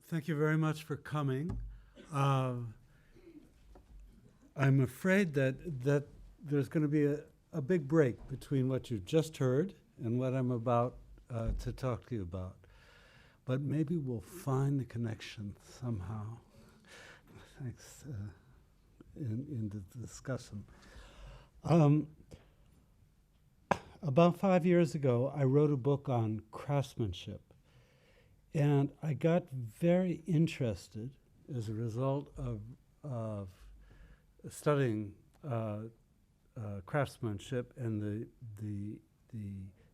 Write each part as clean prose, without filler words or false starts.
Thank you very much for coming. I'm afraid that there's going to be a big break between what you've just heard and what I'm about to talk to you about. But maybe we'll find the connection somehow. Thanks in the discussion. About 5 years ago, I wrote a book on craftsmanship. And I got very interested as a result of studying craftsmanship and the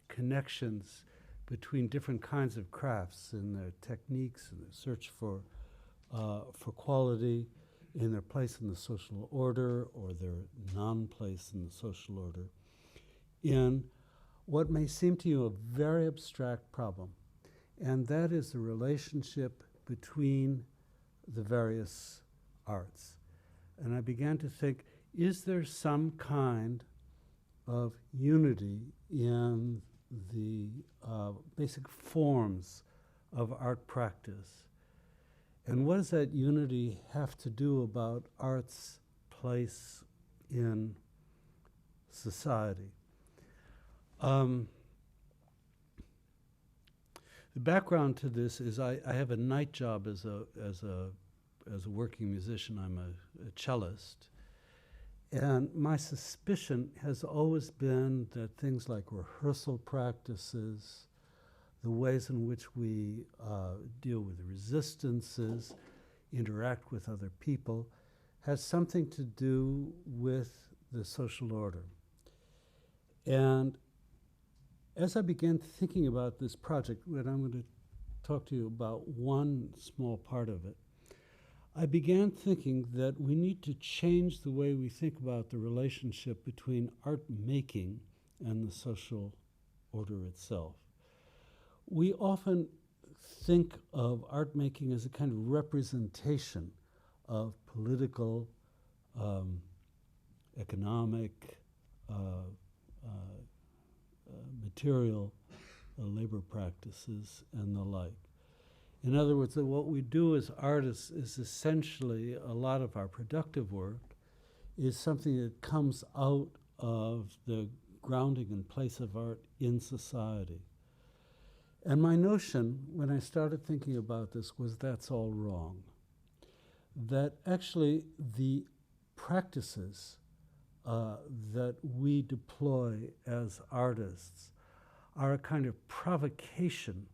connections between different kinds of crafts and their techniques and the search for quality in their place in the social order or their non-place in the social order in what may seem to you a very abstract problem. And that is the relationship between the various arts. And I began to think, is there some kind of unity in the basic forms of art practice? And what does that unity have to do about art's place in society? The background to this is I have a night job as a working musician. I'm a cellist. And my suspicion has always been that things like rehearsal practices, the ways in which we deal with resistances, interact with other people, has something to do with the social order. And as I began thinking about this project, and I'm going to talk to you about one small part of it, I began thinking that we need to change the way we think about the relationship between art making and the social order itself. We often think of art making as a kind of representation of political, economic, material labor practices and the like. In other words, that what we do as artists is essentially a lot of our productive work is something that comes out of the grounding and place of art in society. And my notion when I started thinking about this was that's all wrong. That actually the practices that we deploy as artists are a kind of provocation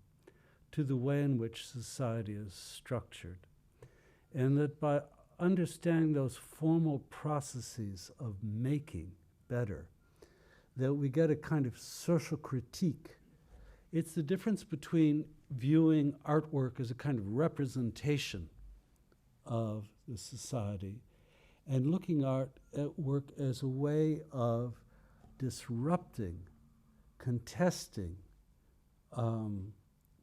to the way in which society is structured. And that by understanding those formal processes of making better, that we get a kind of social critique. It's the difference between viewing artwork as a kind of representation of the society and looking at work as a way of disrupting, contesting,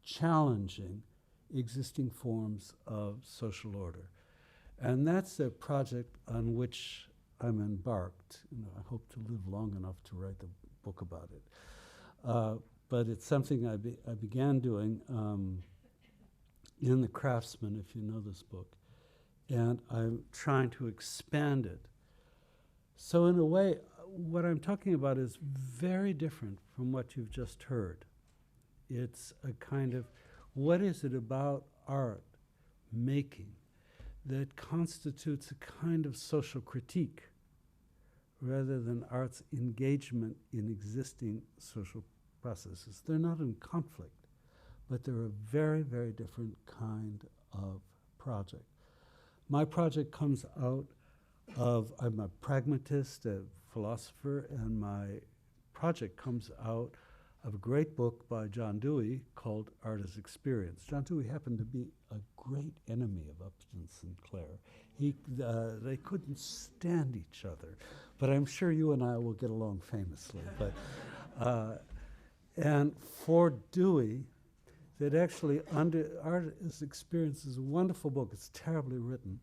challenging existing forms of social order. And that's a project on which I'm embarked. I hope to live long enough to write the book about it. But it's something I began doing in The Craftsman, if you know this book. And I'm trying to expand it. So in a way, what I'm talking about is very different from what you've just heard. It's a kind of, what is it about art making that constitutes a kind of social critique rather than art's engagement in existing social processes? They're not in conflict, but they're a very, very different kind of project. My project comes out of, I'm a pragmatist, a philosopher, and my project comes out of a great book by John Dewey called Art as Experience. John Dewey happened to be a great enemy of Upton Sinclair. They couldn't stand each other, but I'm sure you and I will get along famously. And for Dewey, that actually Art as Experience is a wonderful book. It's terribly written,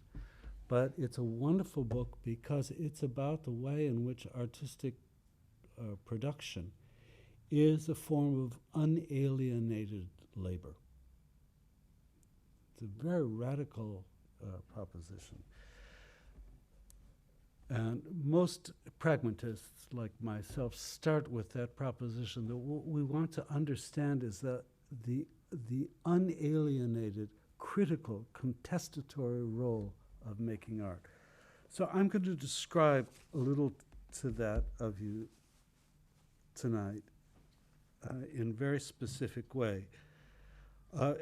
but it's a wonderful book because it's about the way in which artistic production is a form of unalienated labor. It's a very radical proposition. And most pragmatists, like myself, start with that proposition that what we want to understand is that the unalienated, critical, contestatory role of making art. So I'm going to describe a little to that of you tonight in a very specific way.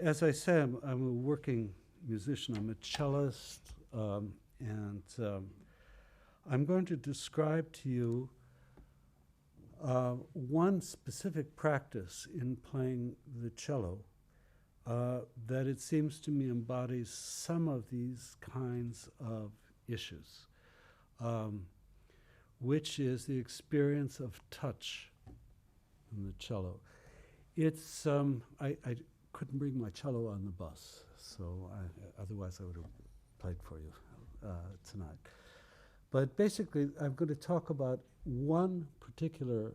As I said, I'm a working musician. I'm a cellist, and I'm going to describe to you one specific practice in playing the cello that it seems to me embodies some of these kinds of issues, which is the experience of touch in the cello. It's, I couldn't bring my cello on the bus, so otherwise I would have played for you tonight. But basically, I'm going to talk about one particular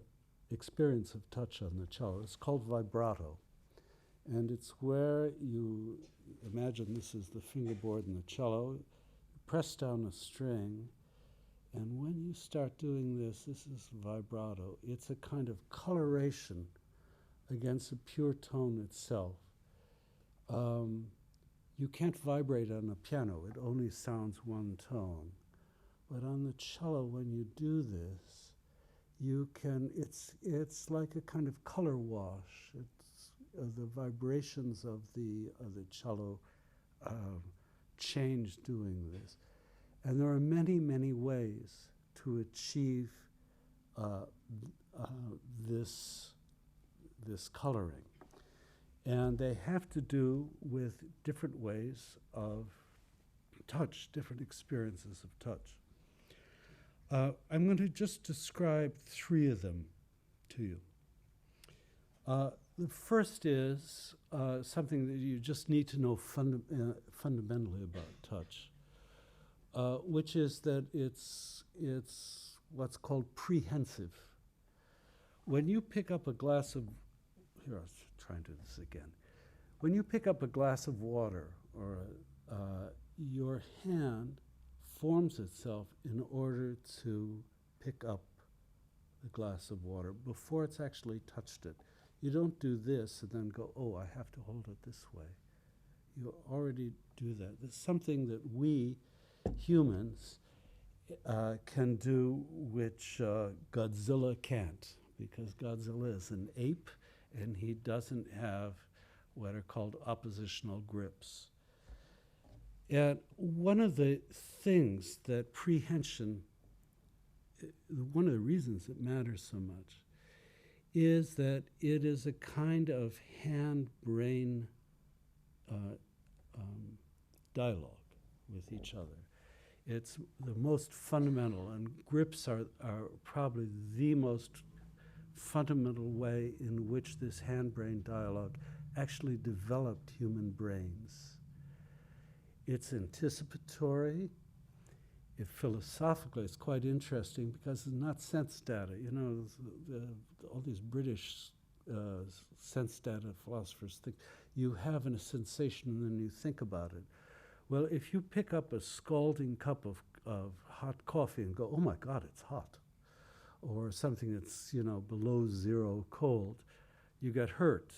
experience of touch on the cello. It's called vibrato. And it's where you imagine this is the fingerboard in the cello, you press down a string, and when you start doing this is vibrato. It's a kind of coloration against the pure tone itself. You can't vibrate on a piano, it only sounds one tone. But on the cello, when you do this, you can, it's like a kind of color wash. It's the vibrations of the cello change doing this. And there are many, many ways to achieve this coloring. And they have to do with different ways of touch, different experiences of touch. I'm going to just describe three of them to you. The first is something that you just need to know fundamentally about touch, which is that it's what's called prehensive. When you pick up a glass of, here I'll try and do this again. When you pick up a glass of water, or your hand forms itself in order to pick up the glass of water before it's actually touched it. You don't do this and then go, oh, I have to hold it this way. You already do that. It's something that we humans can do, which Godzilla can't, because Godzilla is an ape and he doesn't have what are called oppositional grips. And one of the things that prehension, one of the reasons it matters so much, is that it is a kind of hand-brain dialogue with each other. It's the most fundamental, and grips are probably the most fundamental way in which this hand-brain dialogue actually developed human brains. It's anticipatory. Philosophically, it's quite interesting because it's not sense data. You know, all these British sense data philosophers think you have a sensation and then you think about it. Well, if you pick up a scalding cup of hot coffee and go, oh my God, it's hot, or something that's, you know, below zero cold, you get hurt.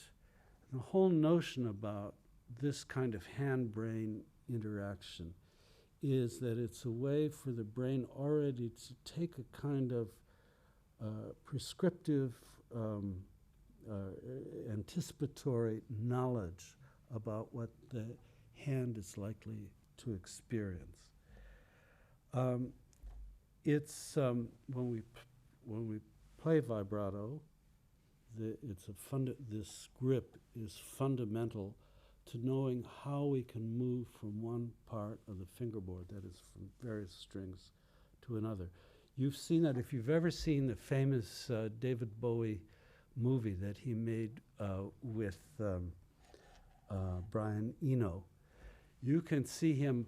And the whole notion about this kind of hand-brain interaction is that it's a way for the brain already to take a kind of prescriptive, anticipatory knowledge about what the hand is likely to experience. It's when we play vibrato, this grip is fundamental to knowing how we can move from one part of the fingerboard, that is from various strings, to another. You've seen that, if you've ever seen the famous David Bowie movie that he made with Brian Eno, you can see him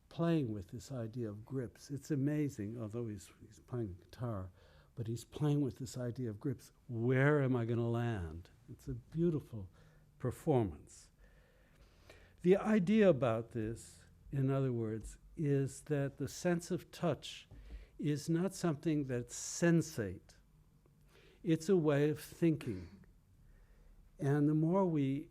playing with this idea of grips. It's amazing, although he's playing the guitar, but he's playing with this idea of grips. Where am I going to land? It's a beautiful performance. The idea about this, in other words, is that the sense of touch is not something that's sensate. It's a way of thinking. And the more we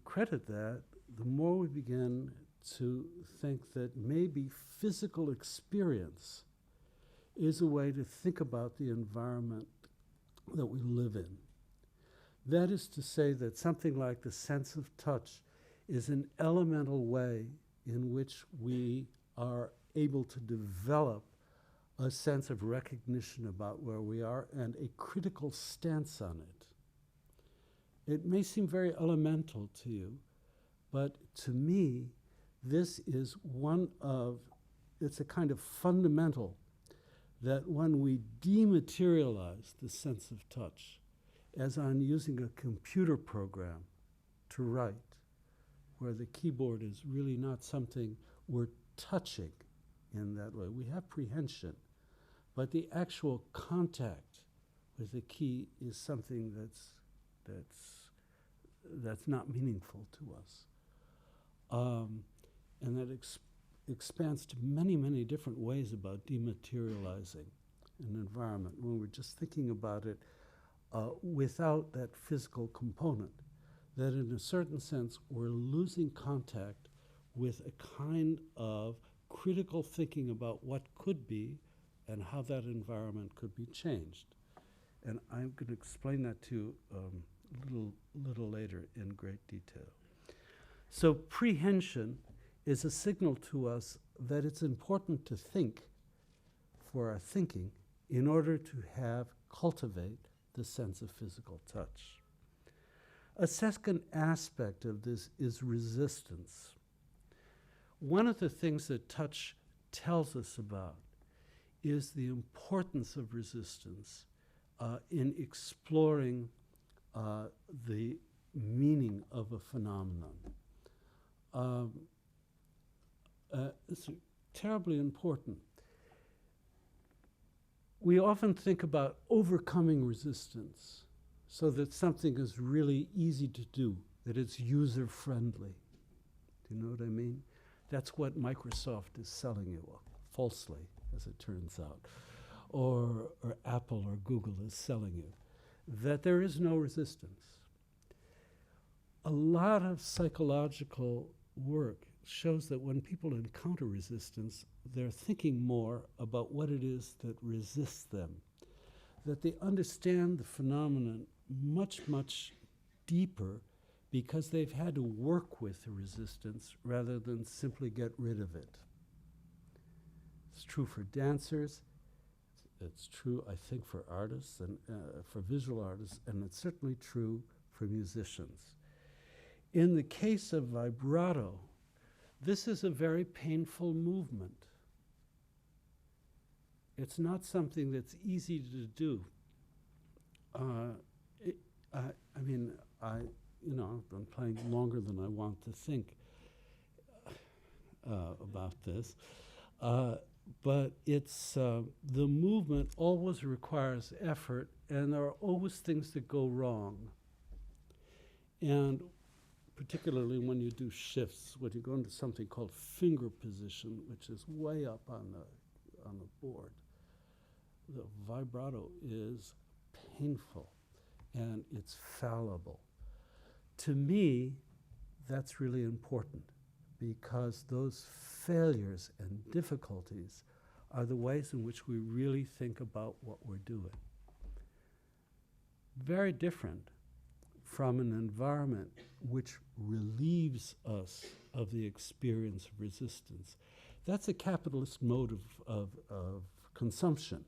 credit that, the more we begin to think that maybe physical experience is a way to think about the environment that we live in. That is to say that something like the sense of touch is an elemental way in which we are able to develop a sense of recognition about where we are and a critical stance on it. It may seem very elemental to you, but to me, this is it's a kind of fundamental that when we dematerialize the sense of touch, as I'm using a computer program to write, where the keyboard is really not something we're touching in that way. We have prehension, but the actual contact with the key is something that's not meaningful to us. And that expands to many, many different ways about dematerializing an environment when we're just thinking about it without that physical component, that in a certain sense we're losing contact with a kind of critical thinking about what could be and how that environment could be changed. And I'm going to explain that to you a little later in great detail. So prehension is a signal to us that it's important to think for our thinking in order to cultivate the sense of physical touch. A second aspect of this is resistance. One of the things that touch tells us about is the importance of resistance in exploring the meaning of a phenomenon. It's terribly important. We often think about overcoming resistance so that something is really easy to do, that it's user-friendly. Do you know what I mean? That's what Microsoft is selling you, falsely, as it turns out, or Apple or Google is selling you, that there is no resistance. A lot of psychological work shows that when people encounter resistance, they're thinking more about what it is that resists them, that they understand the phenomenon much, much deeper because they've had to work with the resistance rather than simply get rid of it. It's true for dancers, it's true, I think, for artists and for visual artists, and it's certainly true for musicians. In the case of vibrato, this is a very painful movement. It's not something that's easy to do. I've been playing longer than I want to think about this. But it's the movement always requires effort, and there are always things that go wrong. And particularly when you do shifts, when you go into something called finger position, which is way up on the board, the vibrato is painful and it's fallible. To me, that's really important because those failures and difficulties are the ways in which we really think about what we're doing. Very different from an environment which relieves us of the experience of resistance. That's a capitalist mode of consumption.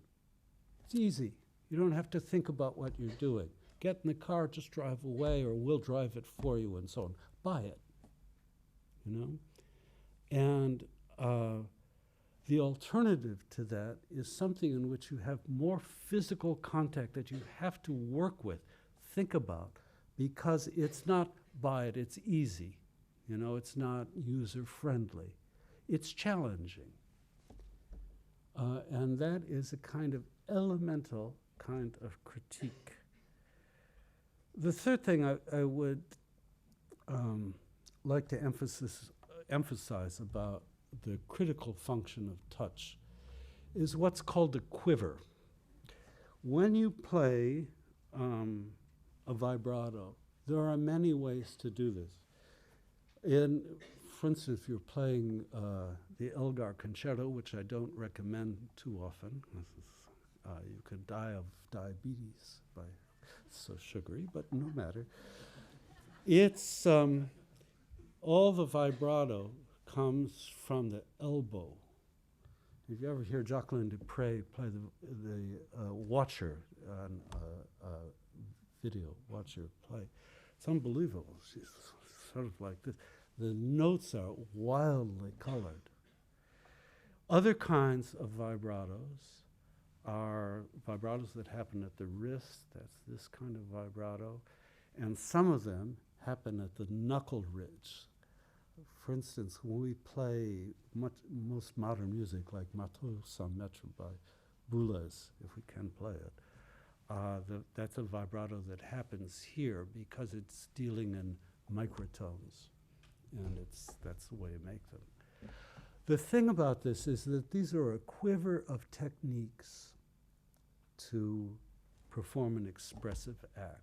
It's easy. You don't have to think about what you're doing. Get in the car, just drive away, or we'll drive it for you, and so on. Buy it, you know? And the alternative to that is something in which you have more physical contact that you have to work with, think about, because it's not buy it, it's easy. You know, it's not user-friendly. It's challenging. And that is a kind of elemental kind of critique. The third thing I would like to emphasize about the critical function of touch is what's called a quiver. When you play a vibrato, there are many ways to do this. For instance, if you're playing the Elgar Concerto, which I don't recommend too often, you could die of diabetes by so sugary, but no matter. It's all the vibrato comes from the elbow. If you ever hear Jacqueline Dupre play the Watcher on video, Watcher play, it's unbelievable. She's sort of like this. The notes are wildly colored. Other kinds of vibratos are vibratos that happen at the wrist. That's this kind of vibrato. And some of them happen at the knuckle ridge. For instance, when we play most modern music, like Marteau sans maître by Boulez, if we can play it, that's a vibrato that happens here because it's dealing in microtones, and that's the way you make them. The thing about this is that these are a quiver of techniques to perform an expressive act.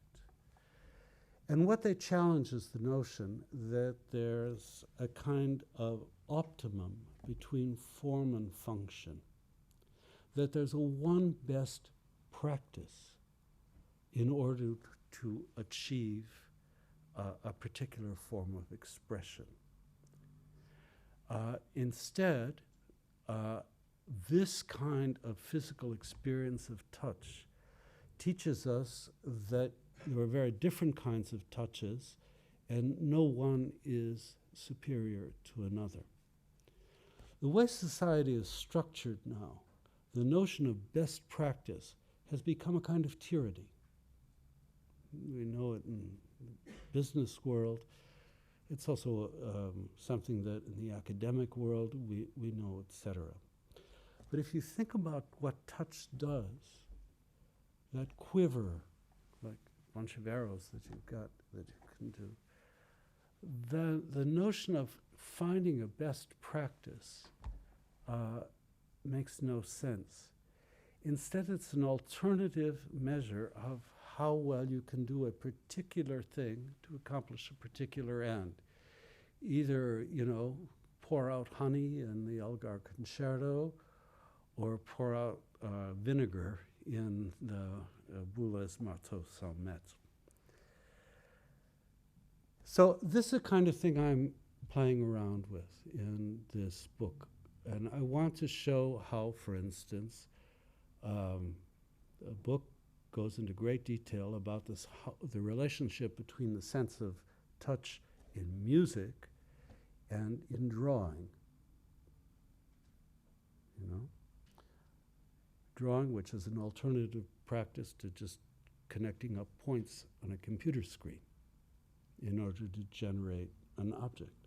And what they challenge is the notion that there's a kind of optimum between form and function, that there's a one best practice in order to achieve a particular form of expression. Instead, this kind of physical experience of touch teaches us that there are very different kinds of touches, and no one is superior to another. The way society is structured now, the notion of best practice has become a kind of tyranny. We know it in the business world. It's also something that in the academic world we know, etc. But if you think about what touch does, that quiver, like a bunch of arrows that you've got that you can do, the notion of finding a best practice makes no sense. Instead, it's an alternative measure of how well you can do a particular thing to accomplish a particular end. Either, pour out honey in the Elgar Concerto, or pour out vinegar in the Boulez Marteau sans maître. So this is the kind of thing I'm playing around with in this book. And I want to show how, for instance, a book goes into great detail about this, the relationship between the sense of touch in music and in drawing. Drawing, which is an alternative practice to just connecting up points on a computer screen in order to generate an object.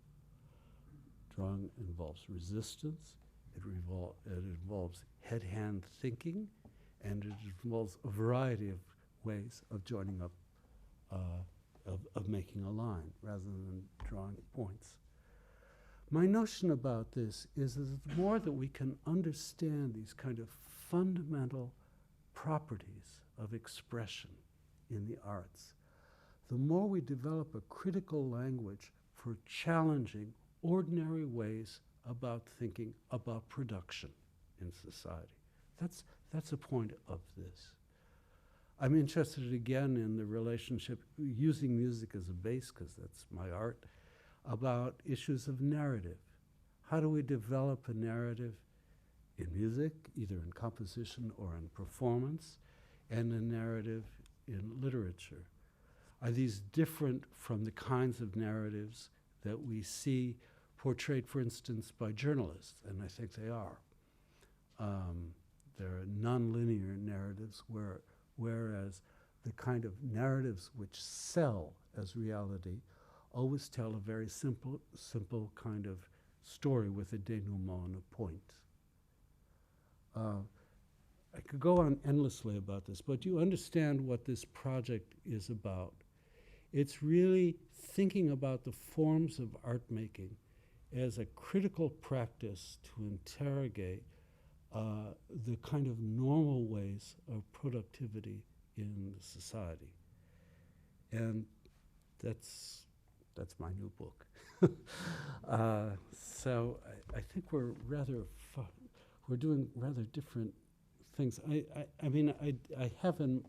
Drawing involves resistance, it involves head-hand thinking, and it involves a variety of ways of joining up, of making a line rather than drawing points. My notion about this is that the more that we can understand these kind of fundamental properties of expression in the arts, the more we develop a critical language for challenging ordinary ways about thinking about production in society. That's a point of this. I'm interested again in the relationship, using music as a base, because that's my art, about issues of narrative. How do we develop a narrative in music, either in composition or in performance, and a narrative in literature? Are these different from the kinds of narratives that we see portrayed, for instance, by journalists? And I think they are. There are nonlinear narratives whereas the kind of narratives which sell as reality always tell a very simple kind of story with a denouement and a point. I could go on endlessly about this, but you understand what this project is about. It's really thinking about the forms of art making as a critical practice to interrogate the kind of normal ways of productivity in society. And that's my new book. So I think we're doing rather different things. I mean, I haven't,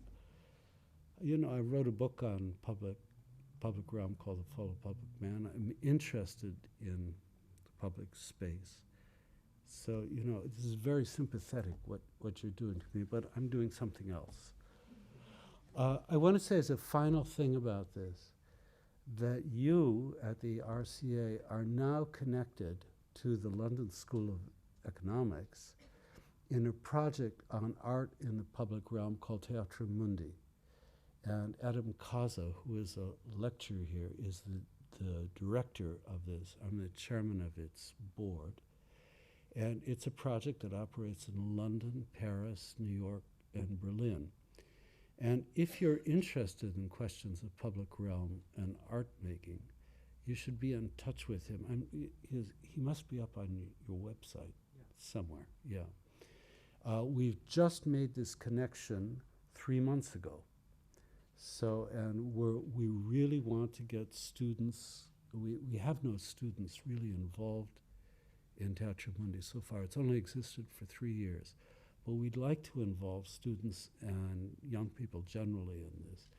I wrote a book on public realm called The Fall of Public Man. I'm interested in the public space. So, this is very sympathetic what you're doing to me, but I'm doing something else. I want to say as a final thing about this, that you at the RCA are now connected to the London School of Economics in a project on art in the public realm called Teatro Mundi. And Adam Kaza, who is a lecturer here, is the director of this. I'm the chairman of its board. And it's a project that operates in London, Paris, New York, and Berlin. And if you're interested in questions of public realm and art making, you should be in touch with him. He must be up on your website somewhere, yeah. We've just made this connection 3 months ago. So, and we really want to get students, we have no students really involved in Teatro Mundi so far. It's only existed for 3 years. But we'd like to involve students and young people generally in this.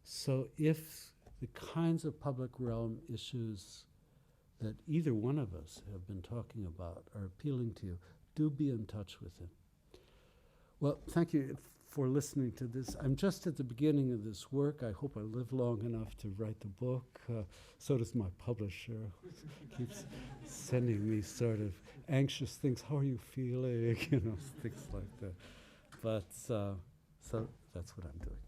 So if the kinds of public realm issues that either one of us have been talking about are appealing to you, do be in touch with him. Well, thank you for listening to this. I'm just at the beginning of this work. I hope I live long enough to write the book. So does my publisher, who keeps sending me sort of anxious things. How are you feeling? Things like that. But so that's what I'm doing.